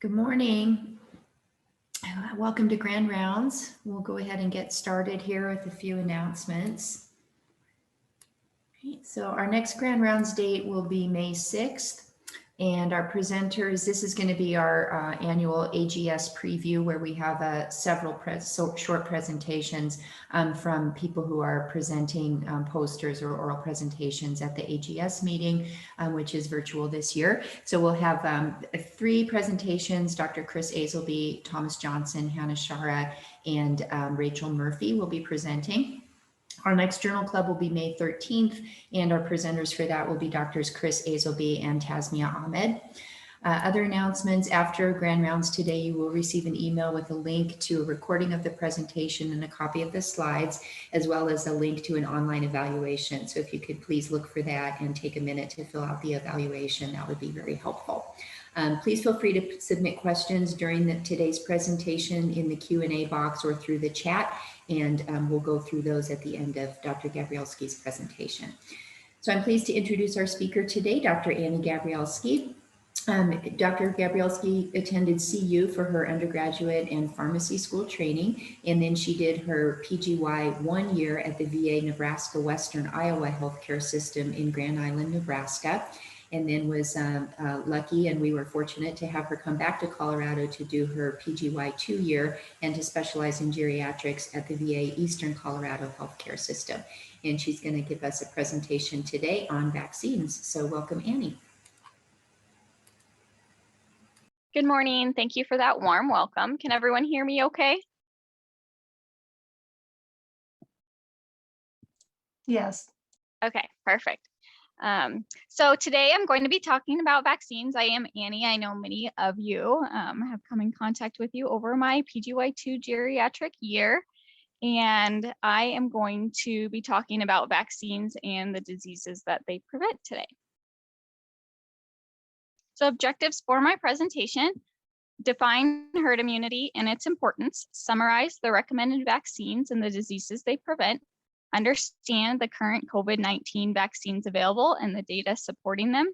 Good morning. Welcome to Grand Rounds. We'll go ahead and get started here with a few announcements. So our next Grand Rounds date will be May 6th. And our presenters, this is going to be our annual AGS preview where we have several short presentations from people who are presenting posters or oral presentations at the AGS meeting, which is virtual this year. So we'll have 3 presentations. Dr. Chris Azelby, Thomas Johnson, Hannah Shara, and Rachel Murphy will be presenting. Our next journal club will be May 13th, and our presenters for that will be Drs. Chris Azelby and Tasmia Ahmed. Other announcements: after Grand Rounds today, you will receive an email with a link to a recording of the presentation and a copy of the slides, as well as a link to an online evaluation. So if you could please look for that and take a minute to fill out the evaluation, that would be very helpful. Please feel free to submit questions during today's presentation in the Q&A box or through the chat, and we'll go through those at the end of Dr. Gabrielski's presentation. So I'm pleased to introduce our speaker today, Dr. Annie Gabrielski. Dr. Gabrielski attended CU for her undergraduate and pharmacy school training, and then she did her PGY 1 year at the VA Nebraska Western Iowa Healthcare System in Grand Island, Nebraska, and then was lucky, and we were fortunate to have her come back to Colorado to do her PGY2 year and to specialize in geriatrics at the VA Eastern Colorado Healthcare System. And she's going to give us a presentation today on vaccines. So welcome, Annie. Good morning. Thank you for that warm welcome. Can everyone hear me okay? Yes. Okay, perfect. So today I'm going to be talking about vaccines. I am Annie. I know many of you have come in contact with you over my PGY2 geriatric year, and I am going to be talking about vaccines and the diseases that they prevent today. So objectives for my presentation: define herd immunity and its importance, summarize the recommended vaccines and the diseases they prevent, understand the current COVID-19 vaccines available and the data supporting them,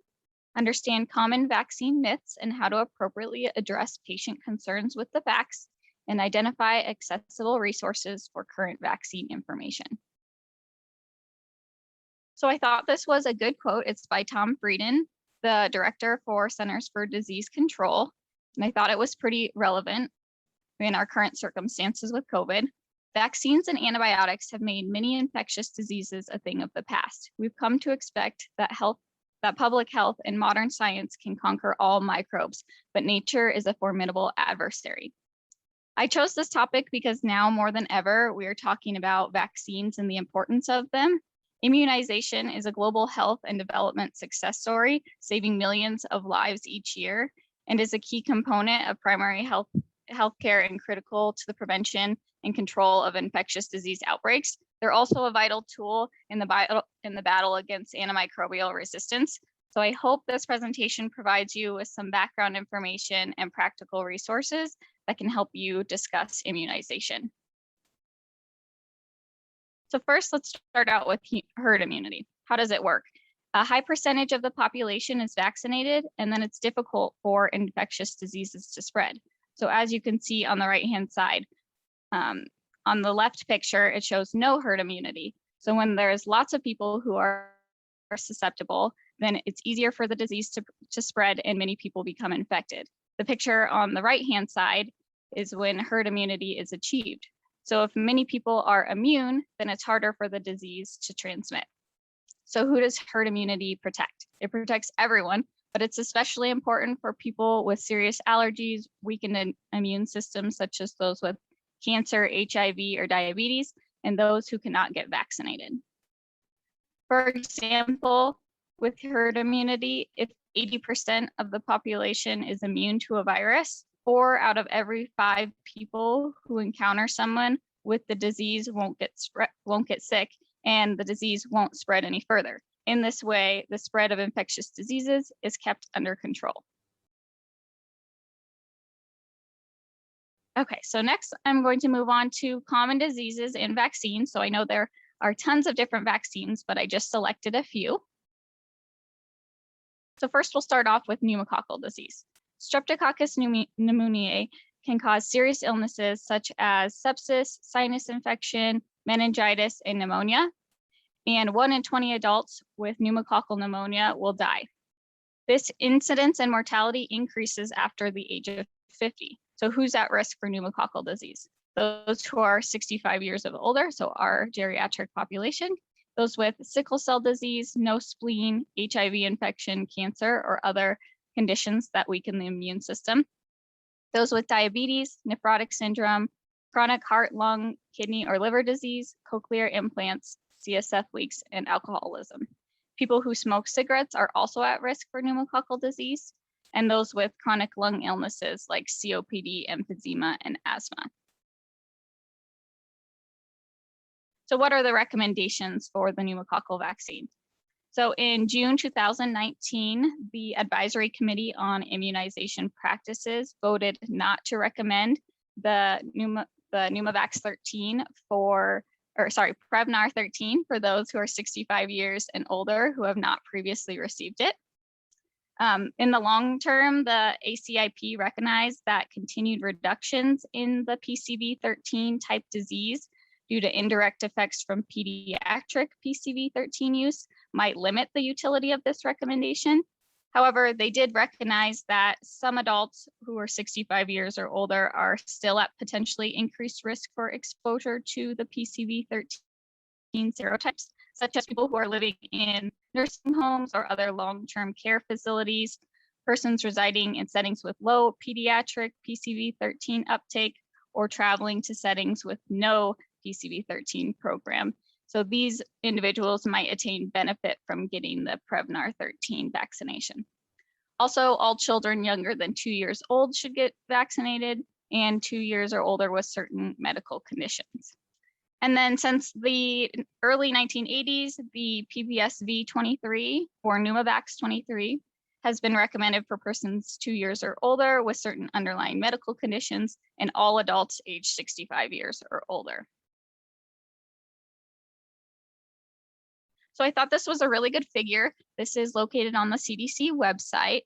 understand common vaccine myths and how to appropriately address patient concerns with the facts, and identify accessible resources for current vaccine information. So I thought this was a good quote. It's by Tom Frieden, the director for Centers for Disease Control, and I thought it was pretty relevant in our current circumstances with COVID. Vaccines and antibiotics have made many infectious diseases a thing of the past. We've come to expect that public health and modern science can conquer all microbes, but nature is a formidable adversary. I chose this topic because now more than ever, we are talking about vaccines and the importance of them. Immunization is a global health and development success story, saving millions of lives each year, and is a key component of primary healthcare and critical to the prevention and control of infectious disease outbreaks. They're also a vital tool in the battle against antimicrobial resistance. So I hope this presentation provides you with some background information and practical resources that can help you discuss immunization. So first, let's start out with herd immunity. How does it work? A high percentage of the population is vaccinated, and then it's difficult for infectious diseases to spread. So as you can see on the right-hand side, on the left picture, it shows no herd immunity. So when there's lots of people who are susceptible, then it's easier for the disease to spread and many people become infected. The picture on the right-hand side is when herd immunity is achieved. So if many people are immune, then it's harder for the disease to transmit. So who does herd immunity protect? It protects everyone, but it's especially important for people with serious allergies, weakened immune systems, such as those with cancer, HIV, or diabetes, and those who cannot get vaccinated. For example, with herd immunity, if 80% of the population is immune to a virus, 4 out of every 5 people who encounter someone with the disease won't get sick, and the disease won't spread any further. In this way, the spread of infectious diseases is kept under control. Okay, so next I'm going to move on to common diseases and vaccines. So I know there are tons of different vaccines, but I just selected a few. So first we'll start off with pneumococcal disease. Streptococcus pneumoniae can cause serious illnesses such as sepsis, sinus infection, meningitis, and pneumonia. And 1 in 20 adults with pneumococcal pneumonia will die. This incidence and mortality increases after the age of 50. So who's at risk for pneumococcal disease? Those who are 65 years or older, so our geriatric population, those with sickle cell disease, no spleen, HIV infection, cancer, or other conditions that weaken the immune system, those with diabetes, nephrotic syndrome, chronic heart, lung, kidney, or liver disease, cochlear implants, CSF leaks, and alcoholism. People who smoke cigarettes are also at risk for pneumococcal disease, and those with chronic lung illnesses like COPD, emphysema, and asthma. So what are the recommendations for the pneumococcal vaccine? So in June 2019, the Advisory Committee on Immunization Practices voted not to recommend the Pneumovax 13 Prevnar 13 for those who are 65 years and older who have not previously received it. In the long term, the ACIP recognized that continued reductions in the PCV13 type disease due to indirect effects from pediatric PCV13 use might limit the utility of this recommendation. However, they did recognize that some adults who are 65 years or older are still at potentially increased risk for exposure to the PCV13 serotypes, such as people who are living in nursing homes or other long-term care facilities, persons residing in settings with low pediatric PCV13 uptake, or traveling to settings with no PCV13 program. So these individuals might attain benefit from getting the Prevnar 13 vaccination. Also, all children younger than 2 years old should get vaccinated, and 2 years or older with certain medical conditions. And then since the early 1980s, the PPSV 23 or Pneumovax 23 has been recommended for persons 2 years or older with certain underlying medical conditions and all adults age 65 years or older. So I thought this was a really good figure. This is located on the CDC website,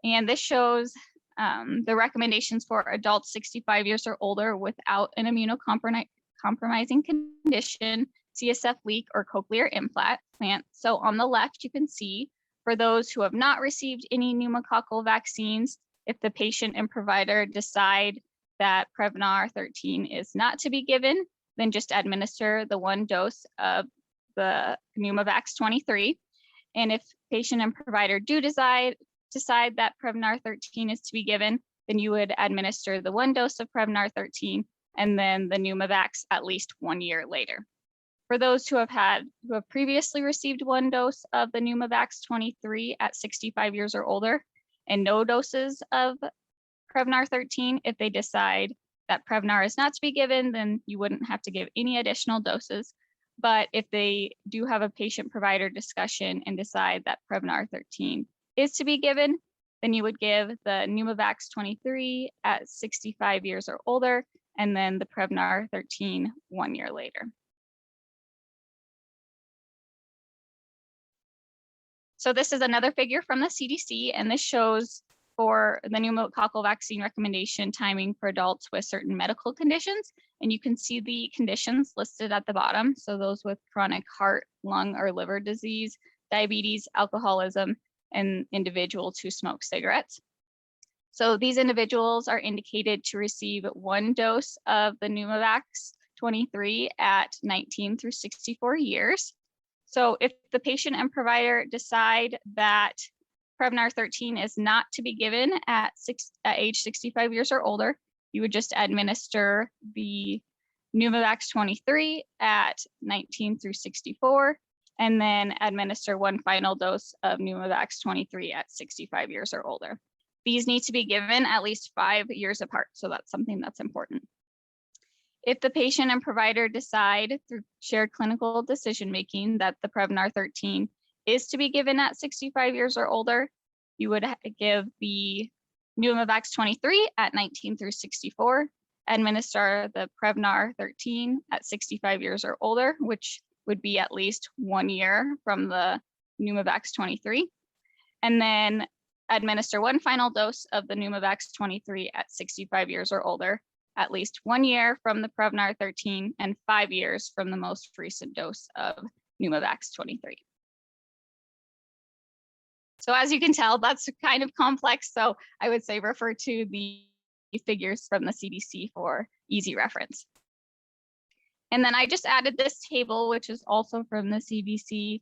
and this shows the recommendations for adults 65 years or older without an immunocompromising condition, CSF leak, or cochlear implant. So on the left, you can see for those who have not received any pneumococcal vaccines, if the patient and provider decide that Prevnar 13 is not to be given, then just administer the 1 dose of the Pneumovax 23. And if patient and provider do decide that Prevnar 13 is to be given, then you would administer the 1 dose of Prevnar 13 and then the Pneumovax at least 1 year later. For those who have previously received 1 dose of the Pneumovax 23 at 65 years or older and no doses of Prevnar 13, if they decide that Prevnar is not to be given, then you wouldn't have to give any additional doses. But if they do have a patient-provider discussion and decide that Prevnar 13 is to be given, then you would give the Pneumovax 23 at 65 years or older, and then the Prevnar 13 1 year later. So this is another figure from the CDC, and this shows for the pneumococcal vaccine recommendation timing for adults with certain medical conditions. And you can see the conditions listed at the bottom. So those with chronic heart, lung, or liver disease, diabetes, alcoholism, and individuals who smoke cigarettes. So these individuals are indicated to receive 1 dose of the Pneumovax 23 at 19 through 64 years. So if the patient and provider decide that Prevnar 13 is not to be given at age 65 years or older, you would just administer the Pneumovax 23 at 19 through 64, and then administer 1 final dose of Pneumovax 23 at 65 years or older. These need to be given at least 5 years apart, so that's something that's important. If the patient and provider decide through shared clinical decision-making that the Prevnar 13 is to be given at 65 years or older, you would give the Pneumovax 23 at 19 through 64, administer the Prevnar 13 at 65 years or older, which would be at least 1 year from the Pneumovax 23, and then administer one final dose of the Pneumovax 23 at 65 years or older, at least 1 year from the Prevnar 13 and 5 years from the most recent dose of Pneumovax 23. So as you can tell, that's kind of complex. So I would say refer to the figures from the CDC for easy reference. And then I just added this table, which is also from the CDC,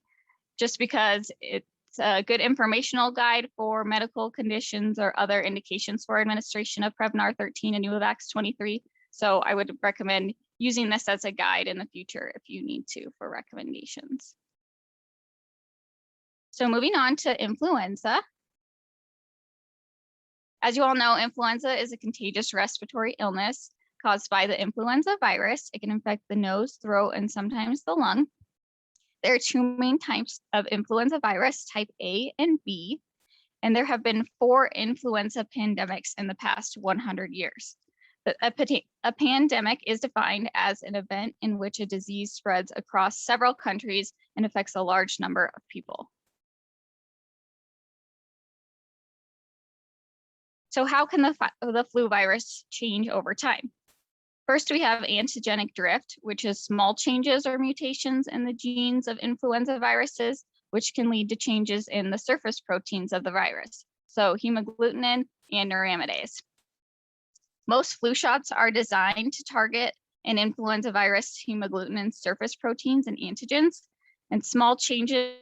just because it's a good informational guide for medical conditions or other indications for administration of Prevnar 13 and Pneumovax 23. So I would recommend using this as a guide in the future if you need to for recommendations. So moving on to influenza. As you all know, influenza is a contagious respiratory illness caused by the influenza virus. It can infect the nose, throat, and sometimes the lung. There are two main types of influenza virus, type A and B, and there have been 4 influenza pandemics in the past 100 years. A pandemic is defined as an event in which a disease spreads across several countries and affects a large number of people. So how can the flu virus change over time? First, we have antigenic drift, which is small changes or mutations in the genes of influenza viruses, which can lead to changes in the surface proteins of the virus, so hemagglutinin and neuraminidase. Most flu shots are designed to target an influenza virus hemagglutinin surface proteins and antigens, and small changes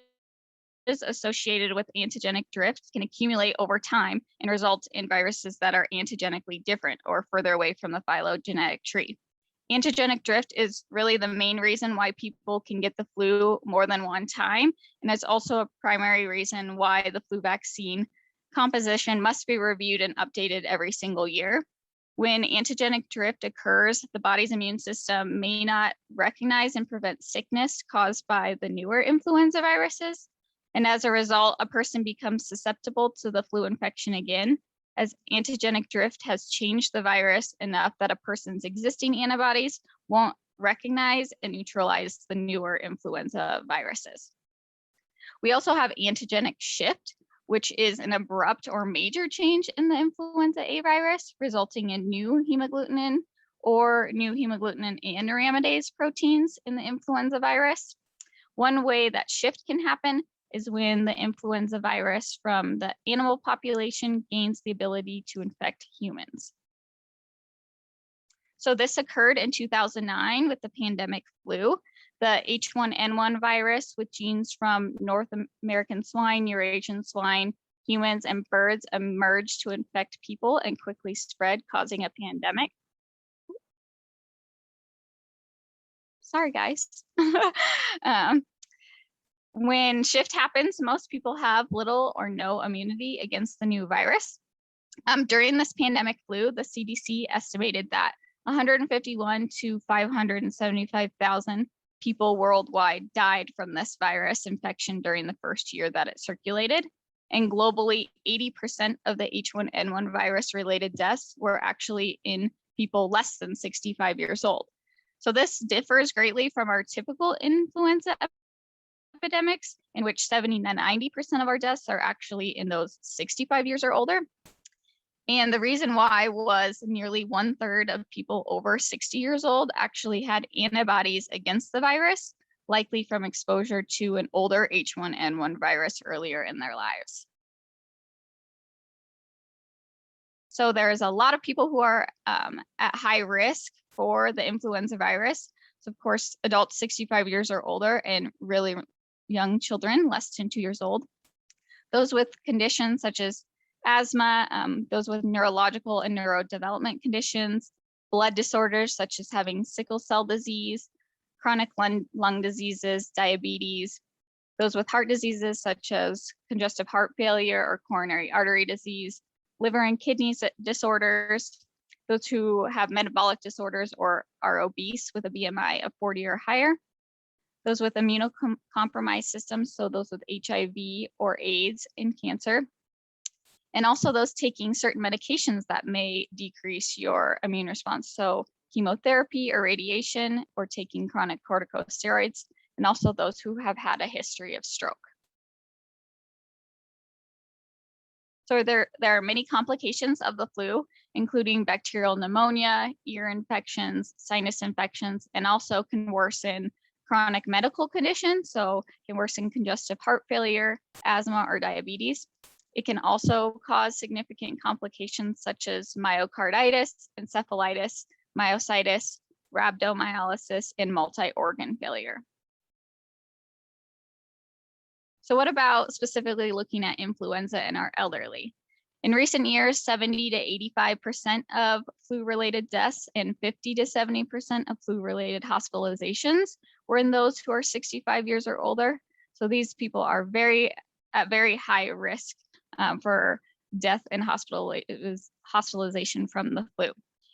associated with antigenic drift can accumulate over time and result in viruses that are antigenically different or further away from the phylogenetic tree. Antigenic drift is really the main reason why people can get the flu more than one time, and it's also a primary reason why the flu vaccine composition must be reviewed and updated every single year. When antigenic drift occurs, the body's immune system may not recognize and prevent sickness caused by the newer influenza viruses. And as a result, a person becomes susceptible to the flu infection again, as antigenic drift has changed the virus enough that a person's existing antibodies won't recognize and neutralize the newer influenza viruses. We also have antigenic shift, which is an abrupt or major change in the influenza A virus, resulting in new hemagglutinin or new hemagglutinin and neuraminidase proteins in the influenza virus. One way that shift can happen is when the influenza virus from the animal population gains the ability to infect humans. So this occurred in 2009 with the pandemic flu. The H1N1 virus with genes from North American swine, Eurasian swine, humans, and birds emerged to infect people and quickly spread, causing a pandemic. Sorry, guys. When shift happens, most people have little or no immunity against the new virus. During this pandemic flu, the CDC estimated that 151 to 575,000 people worldwide died from this virus infection during the first year that it circulated. And globally, 80% of the H1N1 virus related deaths were actually in people less than 65 years old. So this differs greatly from our typical influenza epidemics, in which 70 to 90% of our deaths are actually in those 65 years or older. And the reason why was nearly 1/3 of people over 60 years old actually had antibodies against the virus, likely from exposure to an older H1N1 virus earlier in their lives. So there's a lot of people who are at high risk for the influenza virus. So of course, adults 65 years or older and really young children, less than 2 years old. Those with conditions such as asthma, those with neurological and neurodevelopment conditions, blood disorders such as having sickle cell disease, chronic lung diseases, diabetes, those with heart diseases such as congestive heart failure or coronary artery disease, liver and kidney disorders, those who have metabolic disorders or are obese with a BMI of 40 or higher, those with immunocompromised systems, so those with HIV or AIDS and cancer, and also those taking certain medications that may decrease your immune response, so chemotherapy or radiation, or taking chronic corticosteroids, and also those who have had a history of stroke. So there are many complications of the flu, including bacterial pneumonia, ear infections, sinus infections, and also can worsen chronic medical conditions. So can worsen congestive heart failure, asthma, or diabetes. It can also cause significant complications such as myocarditis, encephalitis, myositis, rhabdomyolysis, and multi-organ failure. So what about specifically looking at influenza in our elderly? In recent years, 70 to 85% of flu-related deaths and 50 to 70% of flu-related hospitalizations were in those who are 65 years or older. So these people are at very high risk for death and hospitalization from the flu.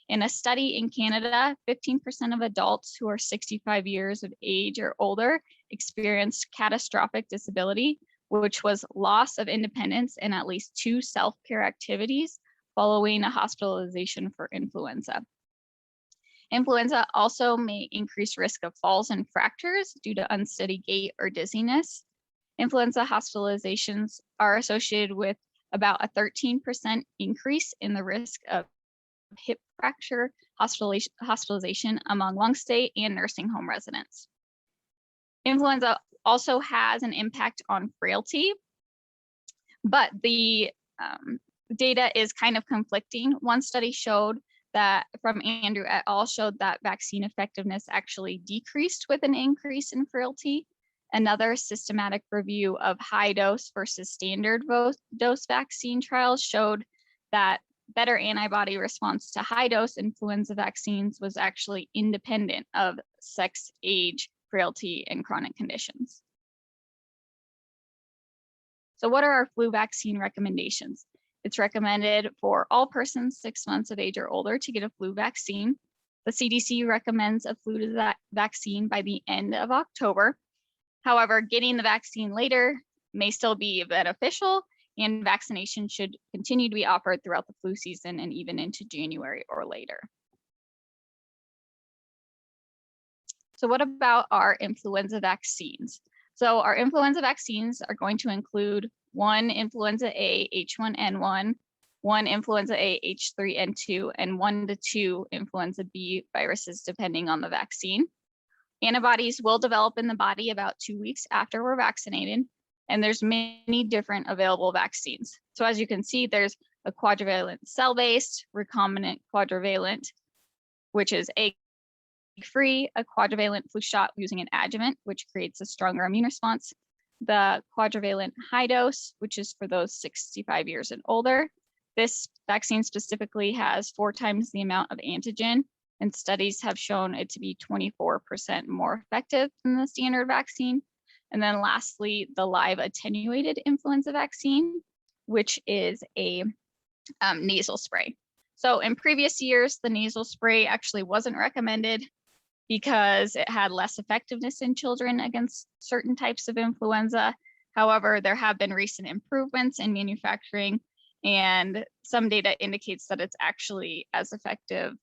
In a study in Canada, 15% of adults who are 65 years of age or older experienced catastrophic disability, which was loss of independence and at least 2 self-care activities following a hospitalization for influenza. Influenza also may increase risk of falls and fractures due to unsteady gait or dizziness. Influenza hospitalizations are associated with about a 13% increase in the risk of hip fracture hospitalization among long stay and nursing home residents. Influenza also has an impact on frailty, but the data is kind of conflicting. One study showed that, from Andrew et al., showed that vaccine effectiveness actually decreased with an increase in frailty. Another systematic review of high dose versus standard dose vaccine trials showed that better antibody response to high dose influenza vaccines was actually independent of sex, age, frailty, and chronic conditions. So what are our flu vaccine recommendations? It's recommended for all persons 6 months of age or older to get a flu vaccine. The CDC recommends a flu vaccine by the end of October. However, getting the vaccine later may still be beneficial, and vaccination should continue to be offered throughout the flu season and even into January or later. So what about our influenza vaccines? So our influenza vaccines are going to include 1 influenza A H1N1, 1 influenza A H3N2, and 1 to 2 influenza B viruses, depending on the vaccine. Antibodies will develop in the body about 2 weeks after we're vaccinated, and there's many different available vaccines. So as you can see, there's a quadrivalent cell-based, recombinant quadrivalent, which is egg-free, a quadrivalent flu shot using an adjuvant, which creates a stronger immune response, the quadrivalent high dose, which is for those 65 years and older. This vaccine specifically has 4 times the amount of antigen, and studies have shown it to be 24% more effective than the standard vaccine. And then lastly, the live attenuated influenza vaccine, which is a nasal spray. So in previous years, the nasal spray actually wasn't recommended because it had less effectiveness in children against certain types of influenza. However, there have been recent improvements in manufacturing, and some data indicates that it's actually as effective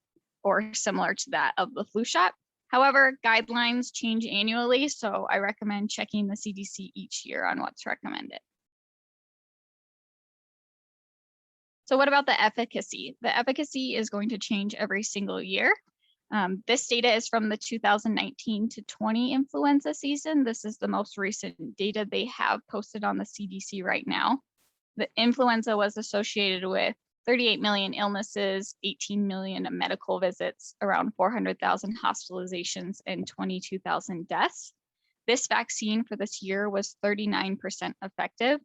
or similar to that of the flu shot. However, guidelines change annually, so I recommend checking the CDC each year on what's recommended. So what about the efficacy? The efficacy is going to change every single year. This data is from the 2019 to 20 influenza season. This is the most recent data they have posted on the CDC right now. The influenza was associated with 38 million illnesses, 18 million medical visits, around 400,000 hospitalizations, and 22,000 deaths. This vaccine for this year was 39% effective.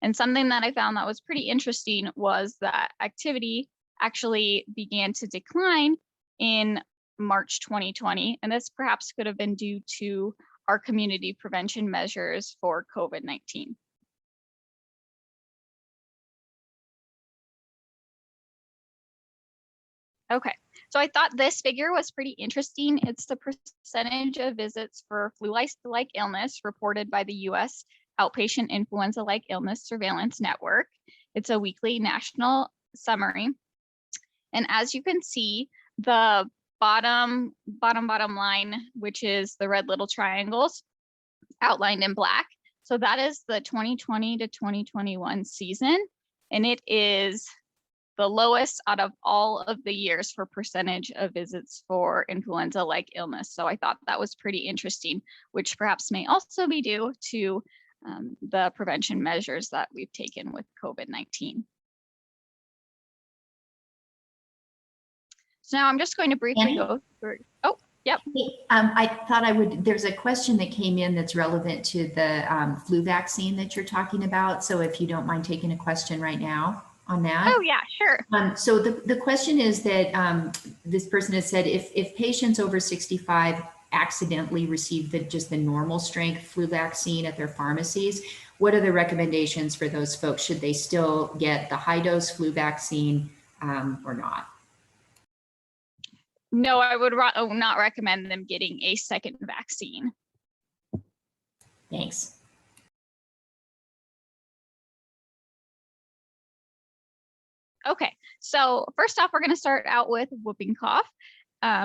And something that I found that was pretty interesting was that activity actually began to decline in March 2020. And this perhaps could have been due to our community prevention measures for COVID-19. Okay, so I thought this figure was pretty interesting. It's the percentage of visits for flu-like illness reported by the US Outpatient Influenza-like Illness Surveillance Network. It's a weekly national summary. And as you can see, the bottom line, which is the red little triangles outlined in black. So that is the 2020 to 2021 season. and it is the lowest out of all of the years for percentage of visits for influenza-like illness. So I thought that was pretty interesting, which perhaps may also be due to the prevention measures that we've taken with COVID-19. So now I'm just going to briefly go through. Oh, yep. I thought there's a question that came in that's relevant to the flu vaccine that you're talking about. So if you don't mind taking a question right now on that. Oh yeah, sure. So the question is that this person has said, if patients over 65 accidentally receive just the normal strength flu vaccine at their pharmacies, what are the recommendations for those folks? Should they still get the high dose flu vaccine or not? No, I would not recommend them getting a second vaccine. Thanks. Okay, so first off, we're going to start out with whooping cough.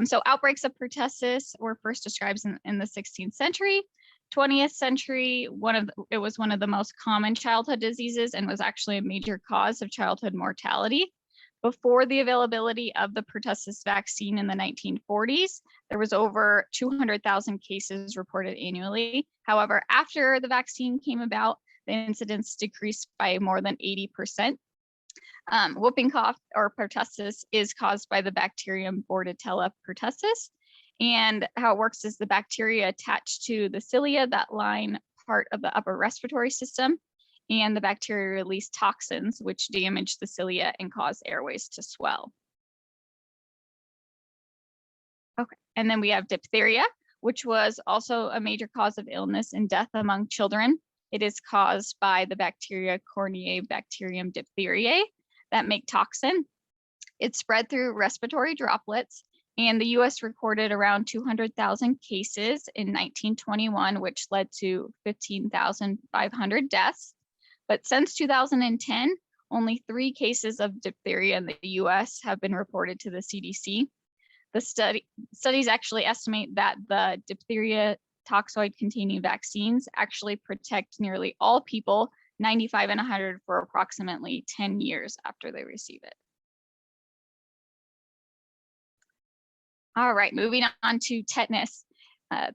So outbreaks of pertussis were first described in the 16th century. 20th century, it was one of the most common childhood diseases and was actually a major cause of childhood mortality. Before the availability of the pertussis vaccine in the 1940s, there was over 200,000 cases reported annually. However, after the vaccine came about, the incidence decreased by more than 80%. Whooping cough or pertussis is caused by the bacterium Bordetella pertussis. And how it works is the bacteria attach to the cilia that line part of the upper respiratory system, and the bacteria release toxins which damage the cilia and cause airways to swell. Okay, and then we have diphtheria, which was also a major cause of illness and death among children. It is caused by the bacteria Corynebacterium diphtheriae that make toxin. It's spread through respiratory droplets, and the US recorded around 200,000 cases in 1921, which led to 15,500 deaths. But since 2010, only 3 cases of diphtheria in the US have been reported to the CDC. The studies actually estimate that the diphtheria toxoid containing vaccines actually protect nearly all people 95 and 100 for approximately 10 years after they receive it. All right, moving on to tetanus.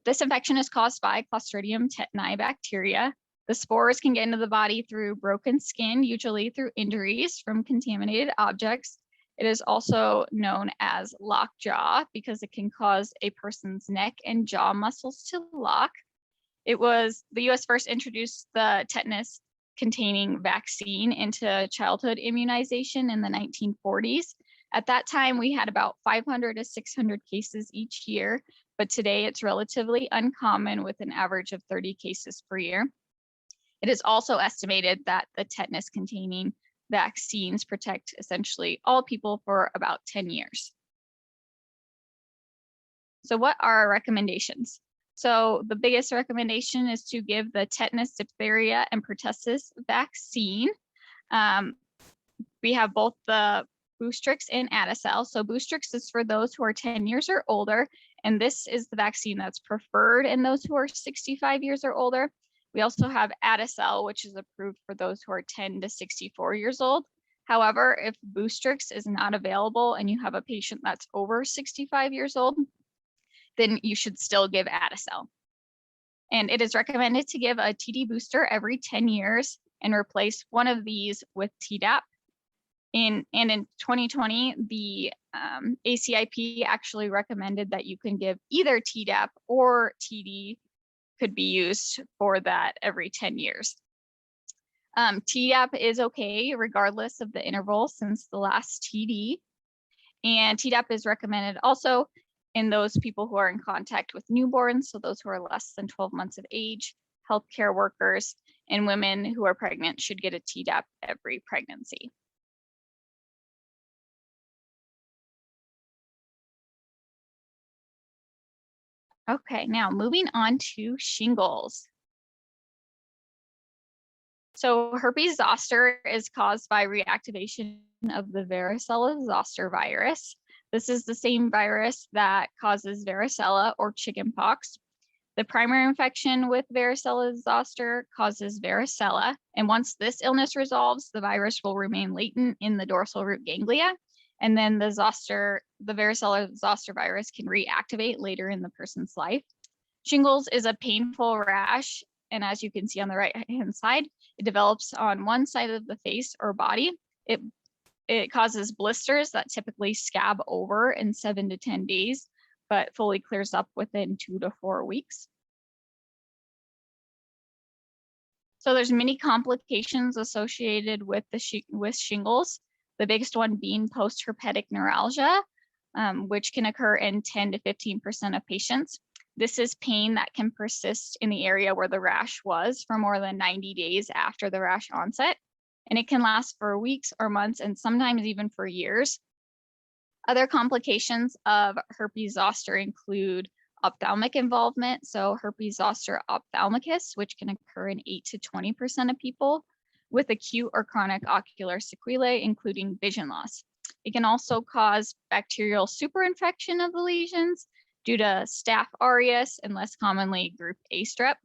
This infection is caused by Clostridium tetani bacteria. The spores can get into the body through broken skin, usually through injuries from contaminated objects. It is also known as lockjaw because it can cause a person's neck and jaw muscles to lock. It was the US first introduced the tetanus containing vaccine into childhood immunization in the 1940s. At that time, we had about 500 to 600 cases each year, but today it's relatively uncommon with an average of 30 cases per year. It is also estimated that the tetanus containing vaccines protect essentially all people for about 10 years. So what are our recommendations? So the biggest recommendation is to give the tetanus, diphtheria, and pertussis vaccine. We have both the Boostrix and Adacel. So Boostrix is for those who are 10 years or older, and this is the vaccine that's preferred in those who are 65 years or older. We also have Adacel, which is approved for those who are 10 to 64 years old. However, if Boostrix is not available and you have a patient that's over 65 years old, then you should still give Adacel. And it is recommended to give a TD booster every 10 years and replace one of these with Tdap. And in 2020, the ACIP actually recommended that you can give either Tdap or TD could be used for that every 10 years. Tdap is okay regardless of the interval since the last TD. And Tdap is recommended also in those people who are in contact with newborns, so those who are less than 12 months of age, healthcare workers, and women who are pregnant should get a Tdap every pregnancy. Okay, now moving on to shingles. So herpes zoster is caused by reactivation of the varicella zoster virus. This is the same virus that causes varicella or chickenpox. The primary infection with varicella zoster causes varicella, and once this illness resolves, the virus will remain latent in the dorsal root ganglia, and then the varicella zoster virus can reactivate later in the person's life. Shingles is a painful rash, and as you can see on the right-hand side, it develops on one side of the face or body. It causes blisters that typically scab over in 7 to 10 days, but fully clears up within 2 to 4 weeks. So there's many complications associated with shingles, the biggest one being post-herpetic neuralgia, which can occur in 10 to 15% of patients. This is pain that can persist in the area where the rash was for more than 90 days after the rash onset, and it can last for weeks or months and sometimes even for years. Other complications of herpes zoster include ophthalmic involvement, so herpes zoster ophthalmicus, which can occur in 8 to 20% of people, with acute or chronic ocular sequelae, including vision loss. It can also cause bacterial superinfection of the lesions due to Staph aureus and less commonly group A strep.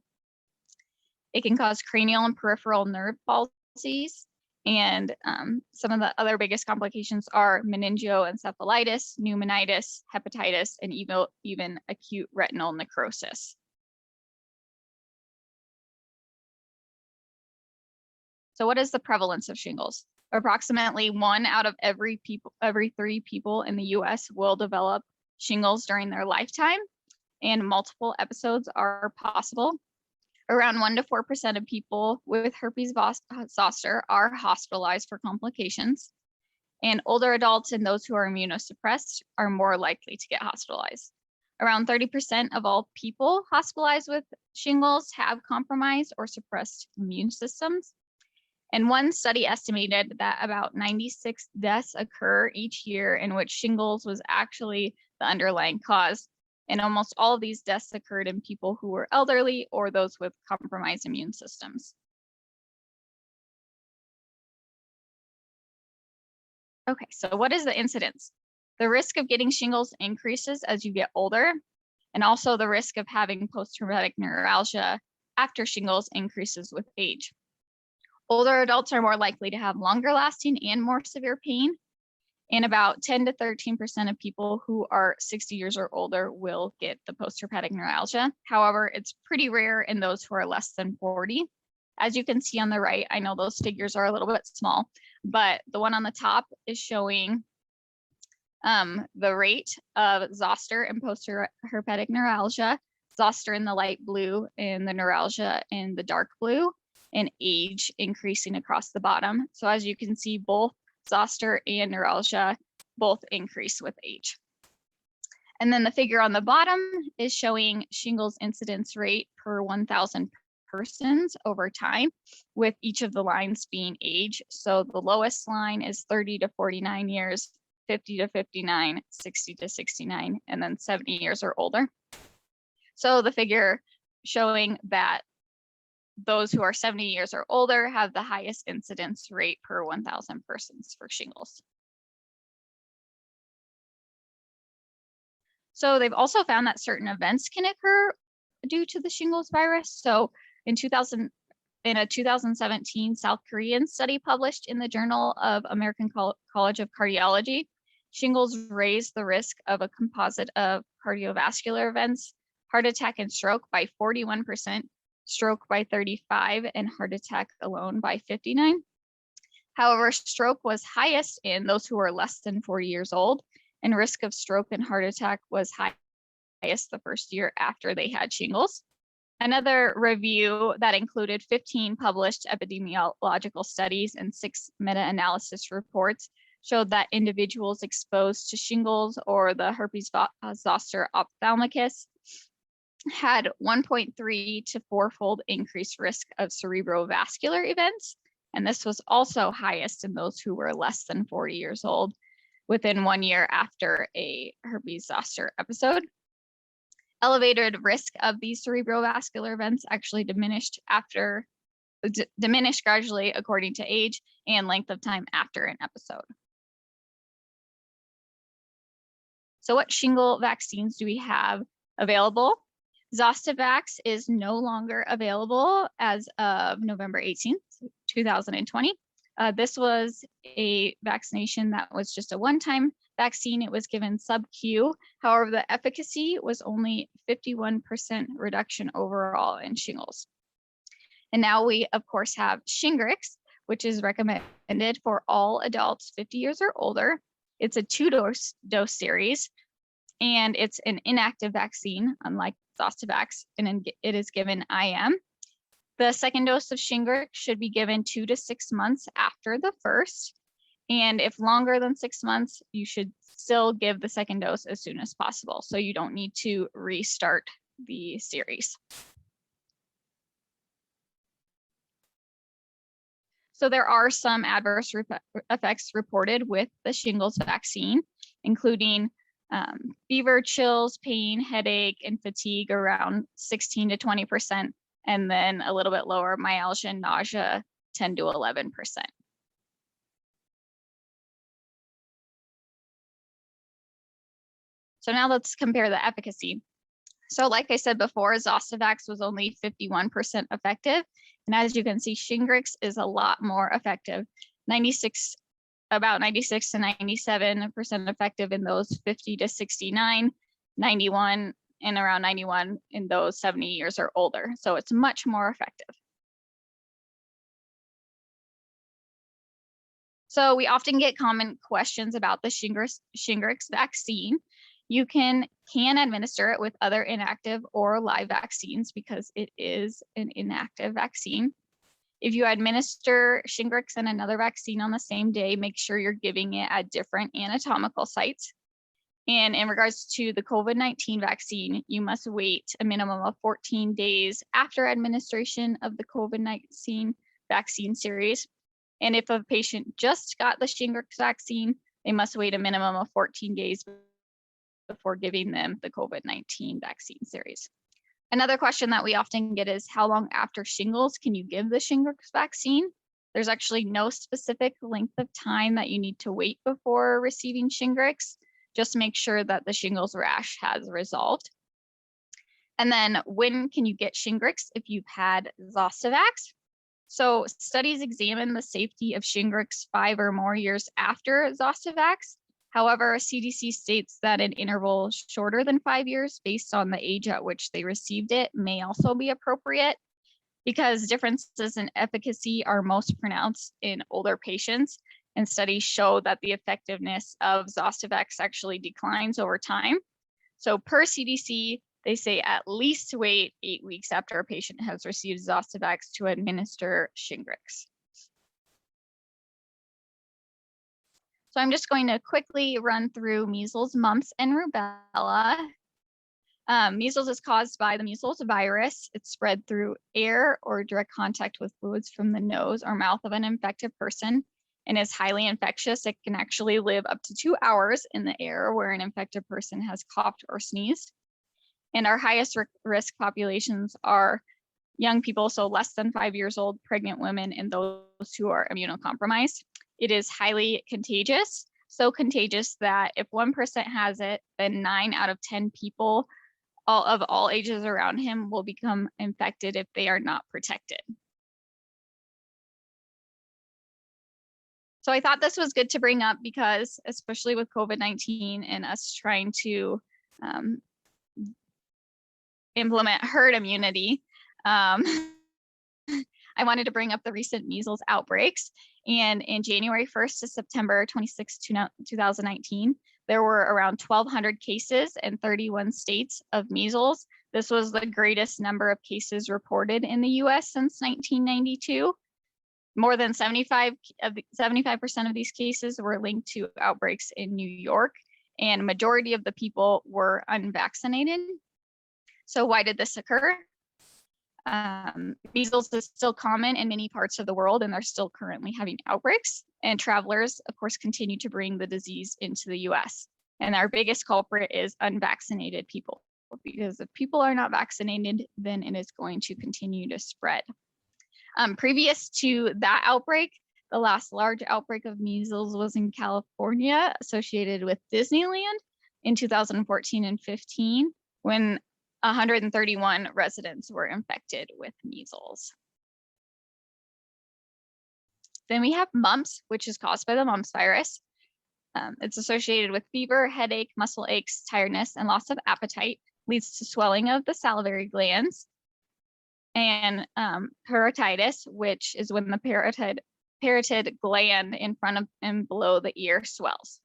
It can cause cranial and peripheral nerve palsies. And some of the other biggest complications are meningoencephalitis, pneumonitis, hepatitis, and even acute retinal necrosis. So what is the prevalence of shingles? Approximately 1 out of every 3 people in the US will develop shingles during their lifetime, and multiple episodes are possible. Around 1 to 4% of people with herpes zoster are hospitalized for complications, and older adults and those who are immunosuppressed are more likely to get hospitalized. Around 30% of all people hospitalized with shingles have compromised or suppressed immune systems. And one study estimated that about 96 deaths occur each year in which shingles was actually the underlying cause. And almost all of these deaths occurred in people who were elderly or those with compromised immune systems. Okay, so what is the incidence? The risk of getting shingles increases as you get older, and also the risk of having post-herpetic neuralgia after shingles increases with age. Older adults are more likely to have longer lasting and more severe pain, and about 10 to 13% of people who are 60 years or older will get the post-herpetic neuralgia. However, it's pretty rare in those who are less than 40. As you can see on the right, I know those figures are a little bit small, but the one on the top is showing the rate of zoster and post-herpetic neuralgia, zoster in the light blue and the neuralgia in the dark blue, and age increasing across the bottom. So as you can see, both zoster and neuralgia both increase with age. And then the figure on the bottom is showing shingles incidence rate per 1,000 persons over time, with each of the lines being age. So the lowest line is 30 to 49 years, 50 to 59, 60 to 69, and then 70 years or older. So the figure showing that those who are 70 years or older have the highest incidence rate per 1,000 persons for shingles. So they've also found that certain events can occur due to the shingles virus. So in a 2017 South Korean study published in the Journal of American College of Cardiology, shingles raised the risk of a composite of cardiovascular events, heart attack and stroke by 41%, stroke by 35%, and heart attack alone by 59%. However, stroke was highest in those who were less than 40 years old, and risk of stroke and heart attack was highest the first year after they had shingles. Another review that included 15 published epidemiological studies and 6 meta-analysis reports showed that individuals exposed to shingles or the herpes zoster ophthalmicus had 1.3 to 4-fold increased risk of cerebrovascular events. And this was also highest in those who were less than 40 years old within 1 year after a herpes zoster episode. Elevated risk of these cerebrovascular events actually diminished gradually according to age and length of time after an episode. So what shingle vaccines do we have available? Zostavax is no longer available as of November 18th, 2020. This was a vaccination that was just a one-time vaccine. It was given sub-Q. However, the efficacy was only 51% reduction overall in shingles. And now we, of course, have Shingrix, which is recommended for all adults 50 years or older. It's a two-dose series, and it's an inactive vaccine, unlike Zostavax, and it is given IM. The second dose of Shingrix should be given 2 to 6 months after the first. And if longer than 6 months, you should still give the second dose as soon as possible. So you don't need to restart the series. So there are some adverse effects reported with the shingles vaccine, including fever, chills, pain, headache, and fatigue around 16 to 20%, and then a little bit lower myalgia and nausea, 10 to 11%. So now let's compare the efficacy. So like I said before, Zostavax was only 51% effective. And as you can see, Shingrix is a lot more effective, about 96 to 97% effective in those 50 to 69, 91, and around 91 in those 70 years or older. So it's much more effective. So we often get common questions about the Shingrix vaccine. You can administer it with other inactive or live vaccines because it is an inactive vaccine. If you administer Shingrix and another vaccine on the same day, make sure you're giving it at different anatomical sites. And in regards to the COVID-19 vaccine, you must wait a minimum of 14 days after administration of the COVID-19 vaccine series. And if a patient just got the Shingrix vaccine, they must wait a minimum of 14 days before giving them the COVID-19 vaccine series. Another question that we often get is how long after shingles can you give the Shingrix vaccine? There's actually no specific length of time that you need to wait before receiving Shingrix. Just make sure that the shingles rash has resolved. And then when can you get Shingrix if you've had Zostavax? So studies examine the safety of Shingrix 5 or more years after Zostavax. However, CDC states that an interval shorter than 5 years based on the age at which they received it may also be appropriate because differences in efficacy are most pronounced in older patients, and studies show that the effectiveness of Zostavax actually declines over time. So per CDC, they say at least wait 8 weeks after a patient has received Zostavax to administer Shingrix. So I'm just going to quickly run through measles, mumps, and rubella. Measles is caused by the measles virus. It's spread through air or direct contact with fluids from the nose or mouth of an infected person and is highly infectious. It can actually live up to 2 hours in the air where an infected person has coughed or sneezed. And our highest risk populations are young people, so less than 5 years old, pregnant women, and those who are immunocompromised. It is highly contagious, so contagious that if one person has it, then 9 out of 10 people of all ages around him will become infected if they are not protected. So I thought this was good to bring up because, especially with COVID-19 and us trying to implement herd immunity, I wanted to bring up the recent measles outbreaks. And in January 1st to September 26, 2019, there were around 1,200 cases in 31 states of measles. This was the greatest number of cases reported in the US since 1992. More than 75% of these cases were linked to outbreaks in New York, and majority of the people were unvaccinated. So why did this occur? Measles is still common in many parts of the world, and they're still currently having outbreaks. And travelers, of course, continue to bring the disease into the US. And our biggest culprit is unvaccinated people, because if people are not vaccinated, then it is going to continue to spread. Previous to that outbreak, the last large outbreak of measles was in California, associated with Disneyland in 2014 and 15, when 131 residents were infected with measles. Then we have mumps, which is caused by the mumps virus. It's associated with fever, headache, muscle aches, tiredness, and loss of appetite, leads to swelling of the salivary glands, and parotitis, which is when the parotid gland in front of and below the ear swells.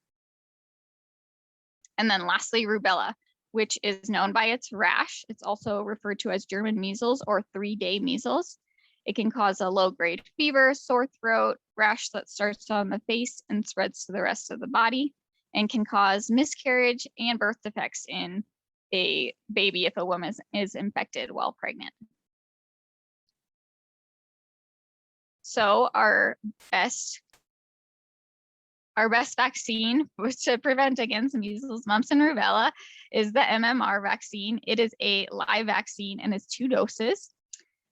And then lastly, rubella, which is known by its rash. It's also referred to as German measles or 3-day measles. It can cause a low-grade fever, sore throat, rash that starts on the face and spreads to the rest of the body, and can cause miscarriage and birth defects in a baby if a woman is infected while pregnant. So our best vaccine to prevent against measles, mumps, and rubella is the MMR vaccine. It is a live vaccine and it's 2 doses.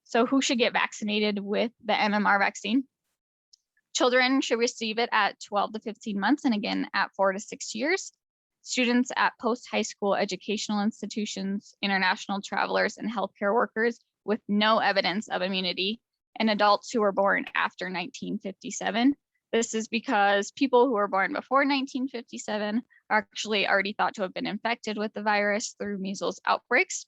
So who should get vaccinated with the MMR vaccine? Children should receive it at 12 to 15 months and again at 4 to 6 years. Students at post-high school educational institutions, international travelers, and healthcare workers with no evidence of immunity, and adults who were born after 1957. This is because people who were born before 1957 are actually already thought to have been infected with the virus through measles outbreaks.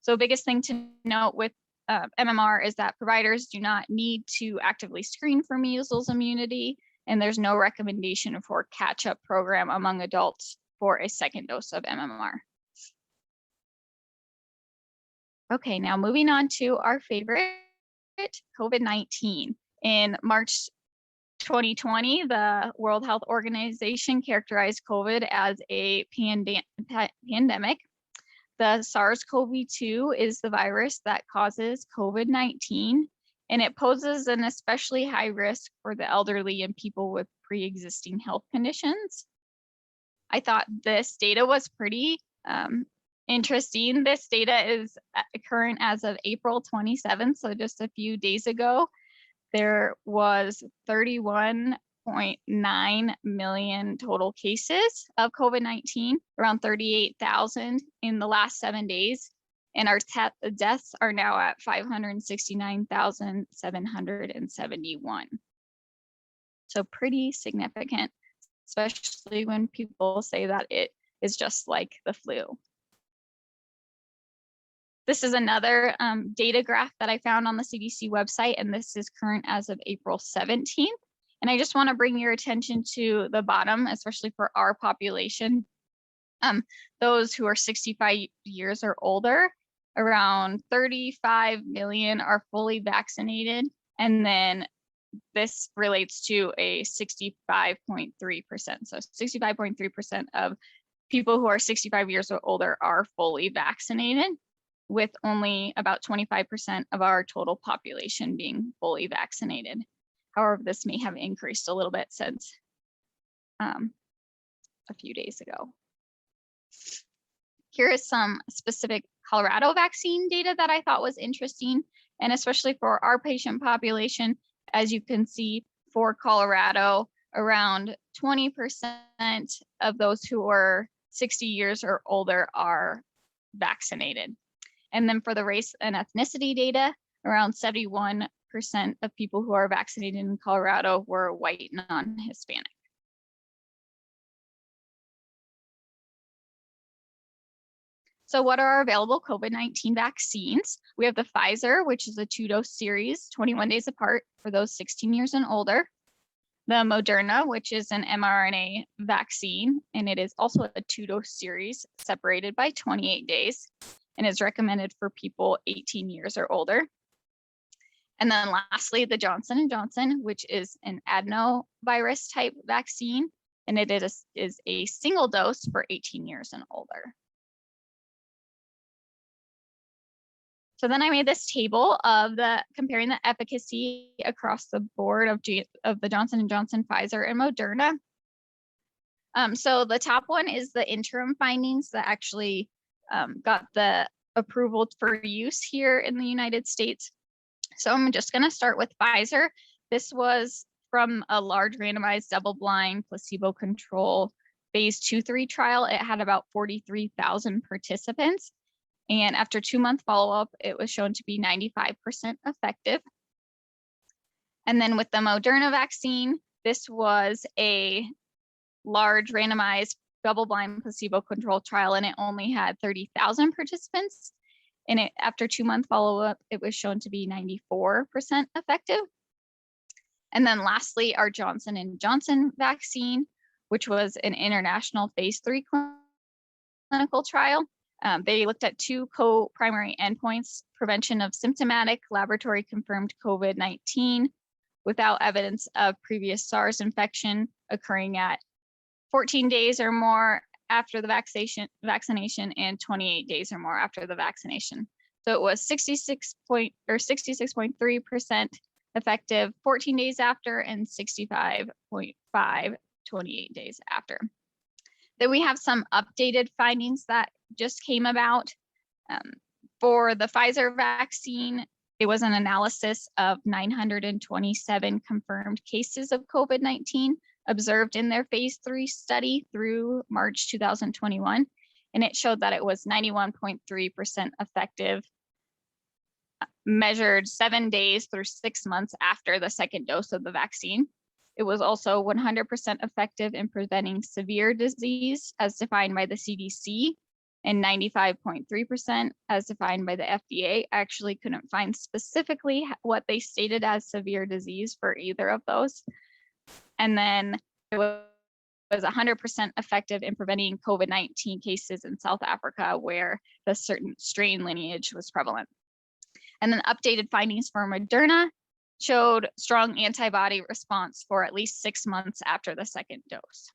So biggest thing to note with MMR is that providers do not need to actively screen for measles immunity, and there's no recommendation for catch-up program among adults for a second dose of MMR. Okay, now moving on to our favorite, COVID-19. In March 2020, the World Health Organization characterized COVID as a pandemic. The SARS-CoV-2 is the virus that causes COVID-19, and it poses an especially high risk for the elderly and people with pre-existing health conditions. I thought this data was pretty interesting. This data is current as of April 27th, so just a few days ago. There was 31.9 million total cases of COVID-19, around 38,000 in the last 7 days. And our deaths are now at 569,771. So pretty significant, especially when people say that it is just like the flu. This is another data graph that I found on the CDC website, and this is current as of April 17th. And I just want to bring your attention to the bottom, especially for our population. Those who are 65 years or older, around 35 million are fully vaccinated. And then this relates to a 65.3%. So 65.3% of people who are 65 years or older are fully vaccinated, with only about 25% of our total population being fully vaccinated. However, this may have increased a little bit since a few days ago. Here is some specific Colorado vaccine data that I thought was interesting, and especially for our patient population. As you can see, for Colorado, around 20% of those who are 60 years or older are vaccinated. And then for the race and ethnicity data, around 71% of people who are vaccinated in Colorado were white, non-Hispanic. So what are our available COVID-19 vaccines? We have the Pfizer, which is a 2-dose series, 21 days apart for those 16 years and older. The Moderna, which is an mRNA vaccine, and it is also a 2-dose series separated by 28 days. And is recommended for people 18 years or older. And then lastly, the Johnson & Johnson, which is an adenovirus type vaccine, and it is a single dose for 18 years and older. So then I made this table of comparing the efficacy across the board of the Johnson & Johnson, Pfizer, and Moderna. So the top one is the interim findings that actually got the approval for use here in the United States. So I'm just going to start with Pfizer. This was from a large randomized double-blind placebo-controlled phase 2/3 trial. It had about 43,000 participants, And after 2-month follow-up, it was shown to be 95% effective. And then with the Moderna vaccine, this was a large randomized double-blind placebo-controlled trial, and it only had 30,000 participants. And after 2-month follow-up, it was shown to be 94% effective. And then lastly, our Johnson & Johnson vaccine, which was an international phase 3 clinical trial. They looked at 2 co-primary endpoints: prevention of symptomatic laboratory confirmed COVID-19 without evidence of previous SARS infection occurring at 14 days or more after the vaccination and 28 days or more after the vaccination. So it was 66.3% effective 14 days after and 65.5 28 days after. Then we have some updated findings that just came about. For the Pfizer vaccine, it was an analysis of 927 confirmed cases of COVID-19 observed in their phase 3 study through March 2021, and it showed that it was 91.3% effective, measured 7 days through 6 months after the second dose of the vaccine. It was also 100% effective in preventing severe disease as defined by the CDC, and 95.3% as defined by the FDA. I actually couldn't find specifically what they stated as severe disease for either of those. And then it was 100% effective in preventing COVID-19 cases in South Africa, where the certain strain lineage was prevalent. And then updated findings for Moderna showed strong antibody response for at least 6 months after the second dose.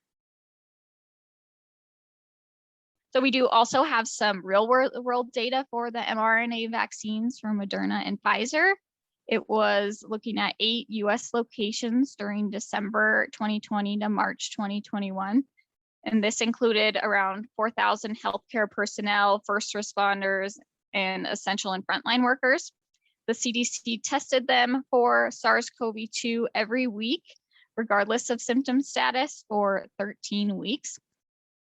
So we do also have some real world data for the mRNA vaccines from Moderna and Pfizer. It was looking at 8 US locations during December 2020 to March 2021. And this included around 4,000 healthcare personnel, first responders, and essential and frontline workers. The CDC tested them for SARS-CoV-2 every week, regardless of symptom status, for 13 weeks.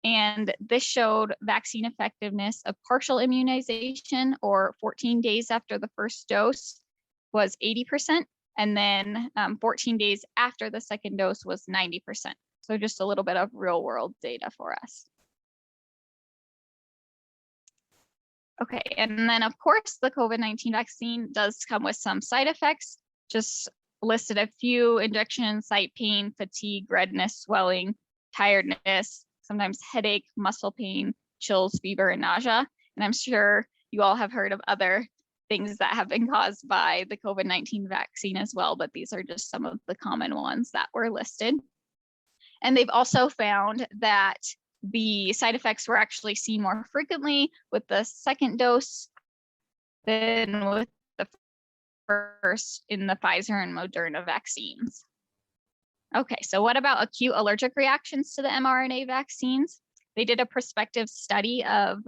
And this showed vaccine effectiveness of partial immunization, or 14 days after the first dose, was 80%. And then 14 days after the second dose was 90%. So just a little bit of real world data for us. Okay, and then of course, the COVID-19 vaccine does come with some side effects. Just listed a few: injection site pain, fatigue, redness, swelling, tiredness, sometimes headache, muscle pain, chills, fever, and nausea. And I'm sure you all have heard of other things that have been caused by the COVID-19 vaccine as well, but these are just some of the common ones that were listed. And they've also found that the side effects were actually seen more frequently with the second dose than with the first in the Pfizer and Moderna vaccines. Okay, so what about acute allergic reactions to the mRNA vaccines? They did a prospective study of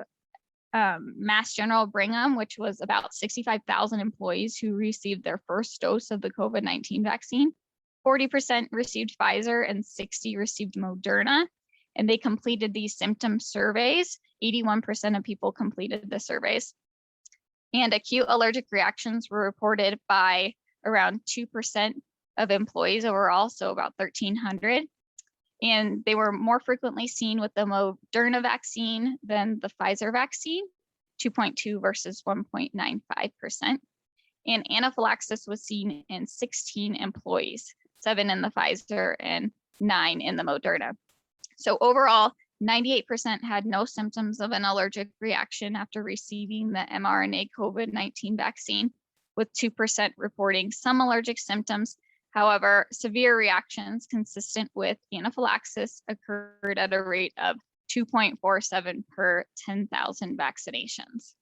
Mass General Brigham, which was about 65,000 employees who received their first dose of the COVID-19 vaccine. 40% received Pfizer and 60% received Moderna. And they completed these symptom surveys. 81% of people completed the surveys. And acute allergic reactions were reported by around 2% of employees overall, so about 1,300. And they were more frequently seen with the Moderna vaccine than the Pfizer vaccine, 2.2 versus 1.95%. And anaphylaxis was seen in 16 employees, 7 in the Pfizer and 9 in the Moderna. So overall, 98% had no symptoms of an allergic reaction after receiving the mRNA COVID-19 vaccine, with 2% reporting some allergic symptoms. However, severe reactions consistent with anaphylaxis occurred at a rate of 2.47 per 10,000 vaccinations.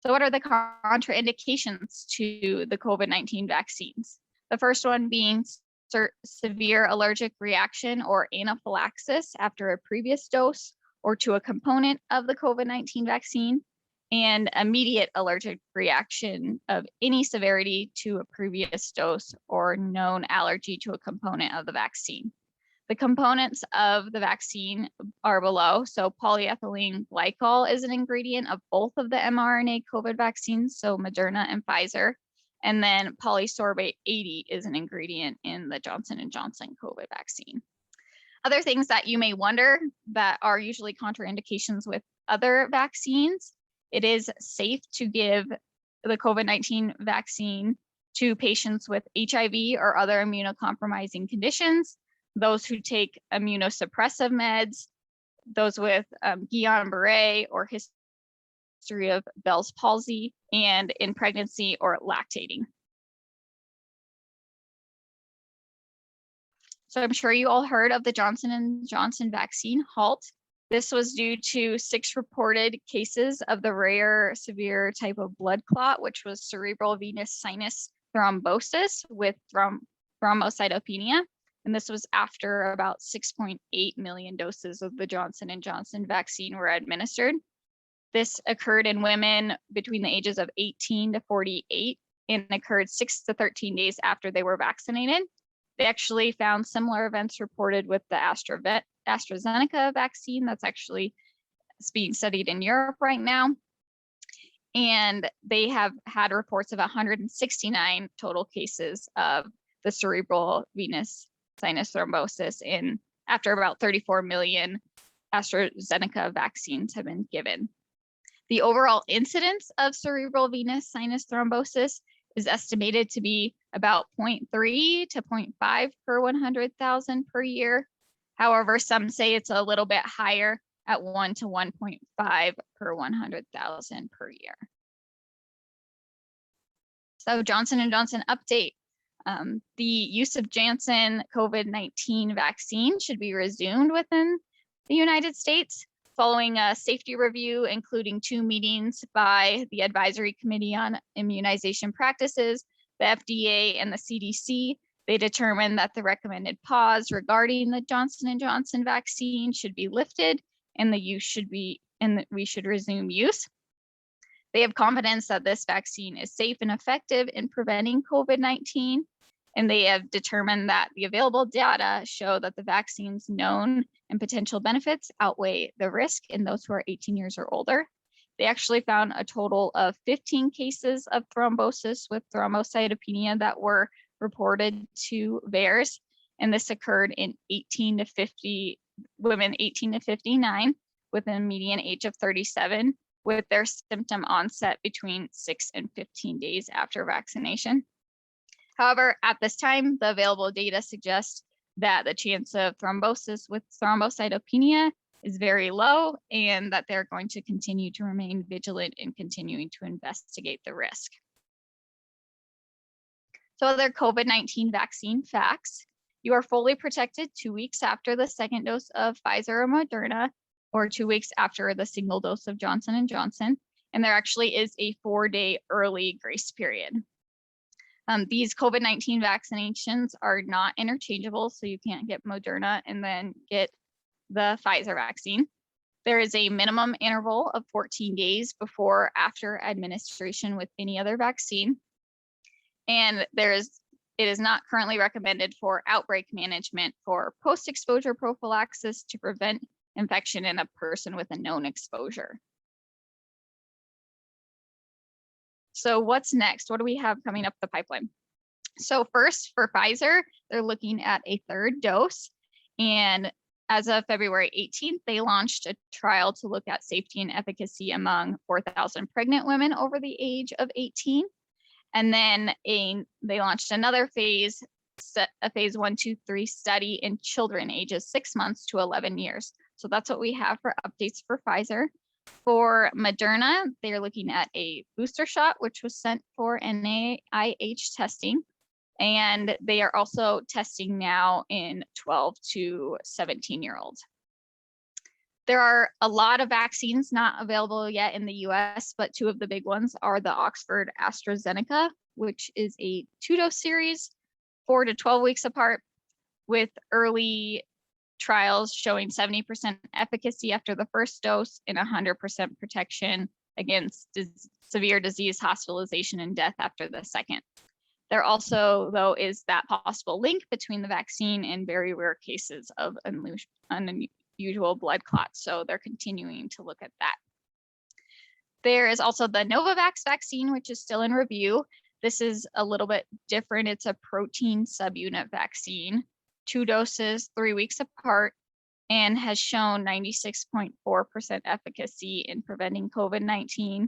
So what are the contraindications to the COVID-19 vaccines? The first one being severe allergic reaction or anaphylaxis after a previous dose or to a component of the COVID-19 vaccine, and immediate allergic reaction of any severity to a previous dose or known allergy to a component of the vaccine. The components of the vaccine are below. So polyethylene glycol is an ingredient of both of the mRNA COVID vaccines, so Moderna and Pfizer. And then polysorbate 80 is an ingredient in the Johnson & Johnson COVID vaccine. Other things that you may wonder that are usually contraindications with other vaccines, it is safe to give the COVID-19 vaccine to patients with HIV or other immunocompromising conditions, those who take immunosuppressive meds, those with Guillain-Barré or history of Bell's palsy, and in pregnancy or lactating. So I'm sure you all heard of the Johnson & Johnson vaccine halt. This was due to 6 reported cases of the rare severe type of blood clot, which was cerebral venous sinus thrombosis with thrombocytopenia. And this was after about 6.8 million doses of the Johnson & Johnson vaccine were administered. This occurred in women between the ages of 18 to 48 and occurred 6 to 13 days after they were vaccinated. They actually found similar events reported with the AstraZeneca vaccine that's actually being studied in Europe right now. And they have had reports of 169 total cases of the cerebral venous sinus thrombosis after about 34 million AstraZeneca vaccines have been given. The overall incidence of cerebral venous sinus thrombosis is estimated to be about 0.3 to 0.5 per 100,000 per year. However, some say it's a little bit higher at 1 to 1.5 per 100,000 per year. So Johnson & Johnson update. The use of Janssen COVID-19 vaccine should be resumed within the United States following a safety review, including 2 meetings by the Advisory Committee on Immunization Practices, the FDA, and the CDC. They determined that the recommended pause regarding the Johnson & Johnson vaccine should be lifted and we should resume use. They have confidence that this vaccine is safe and effective in preventing COVID-19, and they have determined that the available data show that the vaccine's known and potential benefits outweigh the risk in those who are 18 years or older. They actually found a total of 15 cases of thrombosis with thrombocytopenia that were reported to VAERS, and this occurred in women 18 to 59 with a median age of 37, with their symptom onset between 6 and 15 days after vaccination. However, at this time, the available data suggests that the chance of thrombosis with thrombocytopenia is very low and that they're going to continue to remain vigilant in continuing to investigate the risk. So other COVID-19 vaccine facts. You are fully protected 2 weeks after the second dose of Pfizer or Moderna, or 2 weeks after the single dose of Johnson & Johnson. And there actually is a 4-day early grace period. These COVID-19 vaccinations are not interchangeable, so you can't get Moderna and then get the Pfizer vaccine. There is a minimum interval of 14 days before or after administration with any other vaccine. And it is not currently recommended for outbreak management for post-exposure prophylaxis to prevent infection in a person with a known exposure. So what's next? What do we have coming up the pipeline? So first, for Pfizer, they're looking at a 3rd dose. And as of February 18th, they launched a trial to look at safety and efficacy among 4,000 pregnant women over the age of 18. And then they launched another phase 1, 2, 3 study in children ages 6 months to 11 years. So that's what we have for updates for Pfizer. For Moderna, they're looking at a booster shot, which was sent for NIH testing. And they are also testing now in 12 to 17-year-olds. There are a lot of vaccines not available yet in the US, but 2 of the big ones are the Oxford AstraZeneca, which is a 2-dose series, 4 to 12 weeks apart, with early trials showing 70% efficacy after the first dose and 100% protection against severe disease, hospitalization, and death after the second. There also, though, is that possible link between the vaccine and very rare cases of unusual blood clots. So they're continuing to look at that. There is also the Novavax vaccine, which is still in review. This is a little bit different. It's a protein subunit vaccine, 2 doses, 3 weeks apart, and has shown 96.4% efficacy in preventing COVID-19,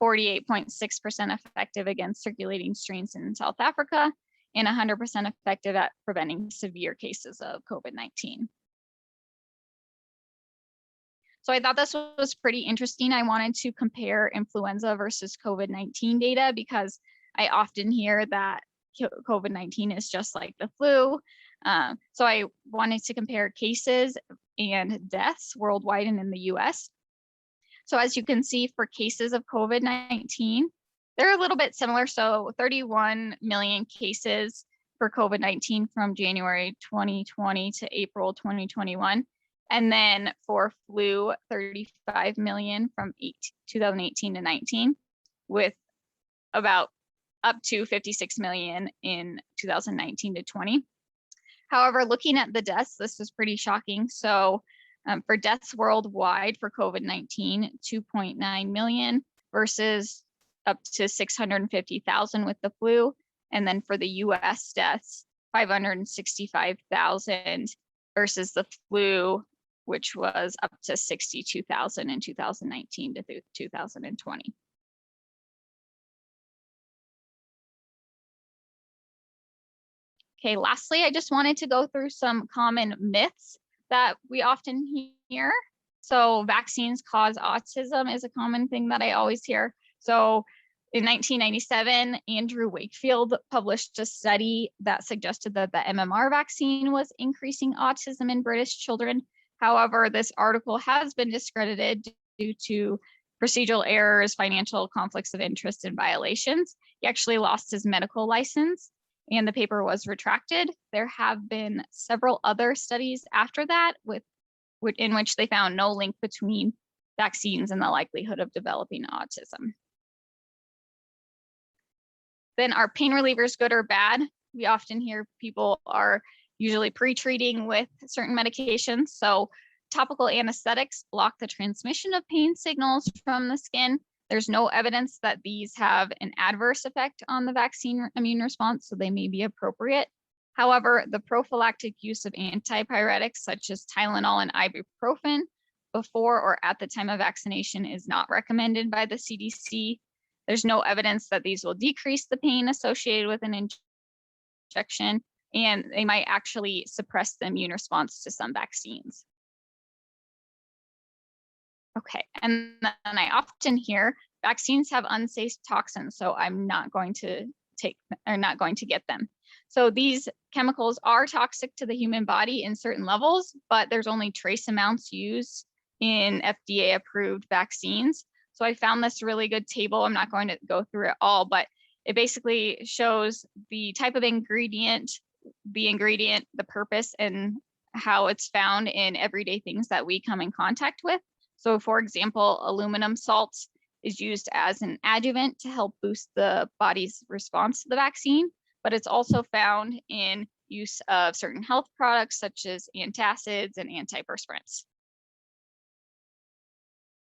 48.6% effective against circulating strains in South Africa, and 100% effective at preventing severe cases of COVID-19. So I thought this was pretty interesting. I wanted to compare influenza versus COVID-19 data because I often hear that COVID-19 is just like the flu. So I wanted to compare cases and deaths worldwide and in the US. So as you can see, for cases of COVID-19, they're a little bit similar. So 31 million cases for COVID-19 from January 2020 to April 2021. And then for flu, 35 million from 2018 to 19, with about up to 56 million in 2019 to 20. However, looking at the deaths, this is pretty shocking. So for deaths worldwide for COVID-19, 2.9 million versus up to 650,000 with the flu. And then for the US deaths, 565,000 versus the flu, which was up to 62,000 in 2019 to 2020. Okay, lastly, I just wanted to go through some common myths that we often hear. So vaccines cause autism is a common thing that I always hear. So in 1997, Andrew Wakefield published a study that suggested that the MMR vaccine was increasing autism in British children. However, this article has been discredited due to procedural errors, financial conflicts of interest, and violations. He actually lost his medical license and the paper was retracted. There have been several other studies after that in which they found no link between vaccines and the likelihood of developing autism. Then are pain relievers good or bad? We often hear people are usually pre-treating with certain medications. So topical anesthetics block the transmission of pain signals from the skin. There's no evidence that these have an adverse effect on the vaccine immune response, so they may be appropriate. However, the prophylactic use of antipyretics such as Tylenol and ibuprofen before or at the time of vaccination is not recommended by the CDC. There's no evidence that these will decrease the pain associated with an injection, and they might actually suppress the immune response to some vaccines. Okay, and then I often hear vaccines have unsafe toxins, so I'm not going to get them. So these chemicals are toxic to the human body in certain levels, but there's only trace amounts used in FDA approved vaccines. So I found this really good table. I'm not going to go through it all, but it basically shows the type of ingredient, the purpose, and how it's found in everyday things that we come in contact with. So for example, aluminum salt is used as an adjuvant to help boost the body's response to the vaccine, but it's also found in use of certain health products such as antacids and antiperspirants.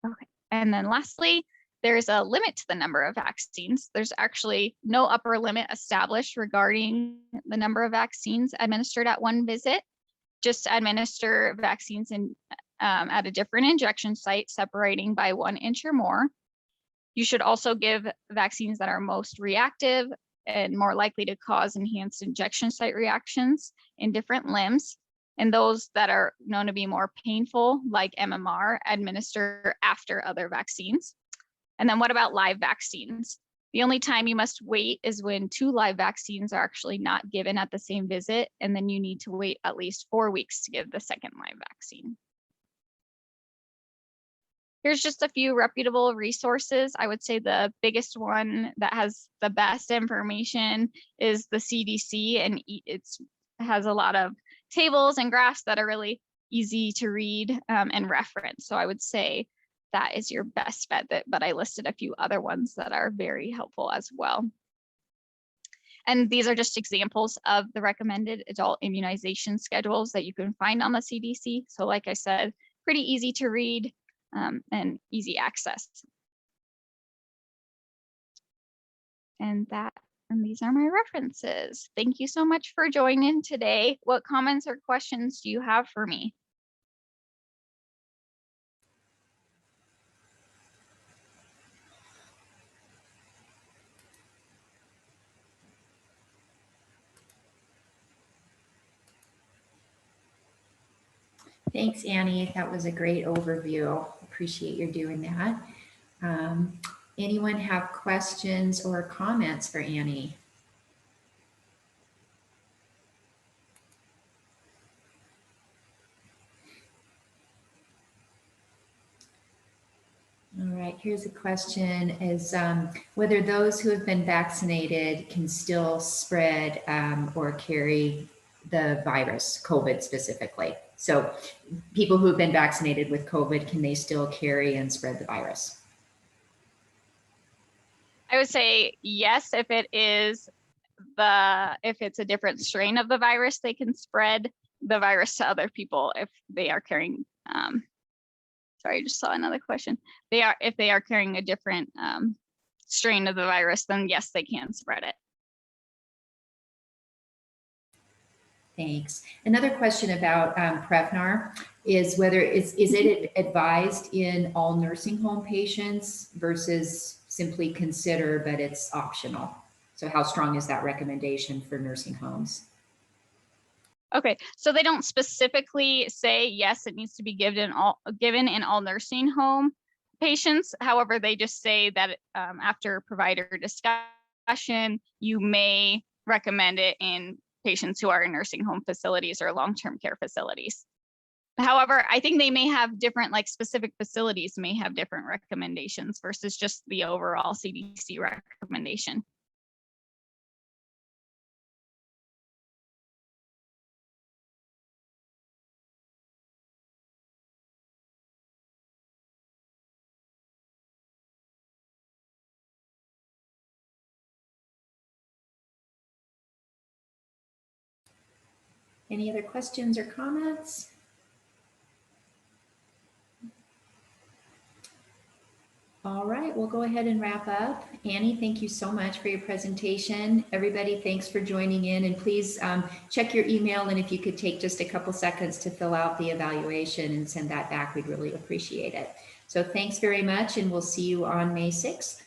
Okay, and then lastly, there's a limit to the number of vaccines. There's actually no upper limit established regarding the number of vaccines administered at one visit. Just administer vaccines at a different injection site, separating by 1 inch or more. You should also give vaccines that are most reactive and more likely to cause enhanced injection site reactions in different limbs. And those that are known to be more painful, like MMR, administer after other vaccines. And then what about live vaccines? The only time you must wait is when 2 live vaccines are actually not given at the same visit, and then you need to wait at least 4 weeks to give the second live vaccine. Here's just a few reputable resources. I would say the biggest one that has the best information is the CDC, and it has a lot of tables and graphs that are really easy to read and reference. So I would say that is your best bet, but I listed a few other ones that are very helpful as well. And these are just examples of the recommended adult immunization schedules that you can find on the CDC. So like I said, pretty easy to read and easy access. And these are my references. Thank you so much for joining today. What comments or questions do you have for me? Thanks, Annie. That was a great overview. Appreciate you doing that. Anyone have questions or comments for Annie? All right, here's a question, is whether those who have been vaccinated can still spread or carry the virus, COVID specifically. So people who have been vaccinated with COVID, can they still carry and spread the virus? I would say yes, if it's a different strain of the virus, they can spread the virus to other people if they are carrying, sorry, I just saw another question. If they are carrying a different strain of the virus, then yes, they can spread it. Thanks. Another question about Prevnar is whether is it advised in all nursing home patients versus simply consider, but it's optional. So how strong is that recommendation for nursing homes? Okay, so they don't specifically say, yes, it needs to be given in all nursing home patients. However, they just say that after provider discussion, you may recommend it in patients who are in nursing home facilities or long-term care facilities. However, I think they may have different, like specific facilities may have different recommendations versus just the overall CDC recommendation. Any other questions or comments? All right, we'll go ahead and wrap up. Annie, thank you so much for your presentation. Everybody, thanks for joining in, and please check your email, and if you could take just a couple seconds to fill out the evaluation and send that back, we'd really appreciate it. So thanks very much, and we'll see you on May 6th.